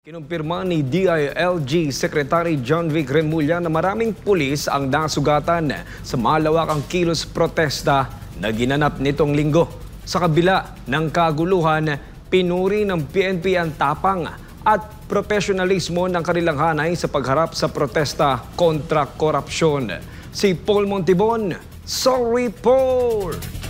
Kinumpirma ni DILG Secretary John Vic Remulla na maraming pulis ang nasugatan sa malawakang kilos protesta na ginanap nitong linggo. Sa kabila ng kaguluhan, pinuri ng PNP ang tapang at profesionalismo ng kanilang hanay sa pagharap sa protesta kontra korupsyon. Si Paul Montibon, Sorry Paul!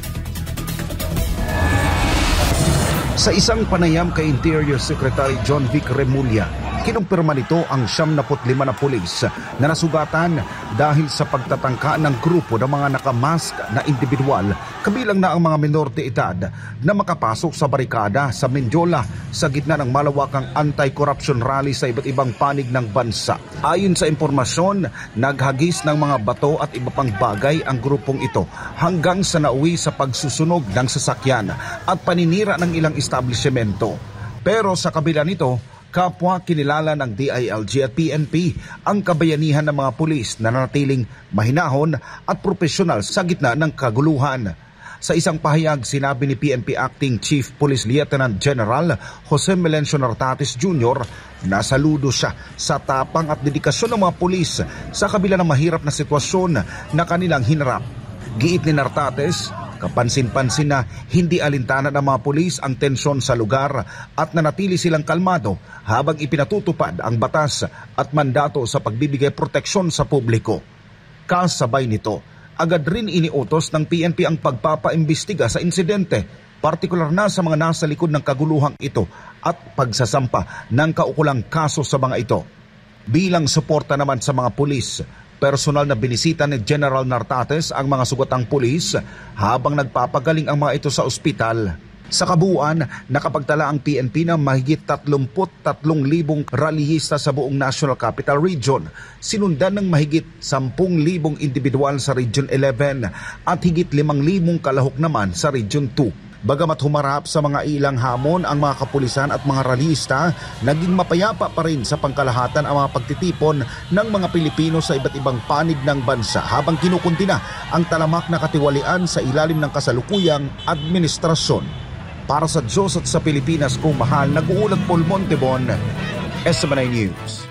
Sa isang panayam kay Interior Secretary John Vic Remulla, kinumpirma nito ang 75 na pulis na nasugatan dahil sa pagtatangka ng grupo ng mga nakamask na individual, kabilang na ang mga menor de edad na makapasok sa barikada sa Mendiola sa gitna ng malawakang anti-corruption rally sa iba't ibang panig ng bansa. Ayon sa impormasyon, naghagis ng mga bato at iba pang bagay ang grupong ito hanggang sa nauwi sa pagsusunog ng sasakyan at paninira ng ilang establishmento. Pero sa kabila nito, kapwa kinilala ng DILG at PNP ang kabayanihan ng mga pulis na nanatiling mahinahon at profesional sa gitna ng kaguluhan. Sa isang pahayag, sinabi ni PNP Acting Chief Police Lieutenant General Jose Melencio Nartates Jr. na saludo siya sa tapang at dedikasyon ng mga pulis sa kabila ng mahirap na sitwasyon na kanilang hinarap. Giit ni Nartates, kapansin-pansin na hindi alintana ng mga pulis ang tensyon sa lugar at nanatili silang kalmado habang ipinatutupad ang batas at mandato sa pagbibigay proteksyon sa publiko. Kasabay nito, agad rin iniutos ng PNP ang pagpapaimbestiga sa insidente, partikular na sa mga nasa likod ng kaguluhang ito at pagsasampa ng kaukulang kaso sa mga ito. Bilang suporta naman sa mga pulis, personal na binisita ni General Nartates ang mga sugatang pulis habang nagpapagaling ang mga ito sa ospital. Sa kabuuan, nakapagtala ang PNP ng mahigit 33,000 rallyista sa buong National Capital Region, sinundan ng mahigit 10,000 individual sa Region 11 at higit 5,000 kalahok naman sa Region 2. Bagamat humarap sa mga ilang hamon ang mga kapulisan at mga rallyista, naging mapayapa pa rin sa pangkalahatan ang mga pagtitipon ng mga Pilipino sa iba't ibang panig ng bansa habang kinukundina ang talamak na katiwalian sa ilalim ng kasalukuyang administrasyon. Para sa Diyos at sa Pilipinas kung mahal, nag-uulat Paul Montibon, SMNI News.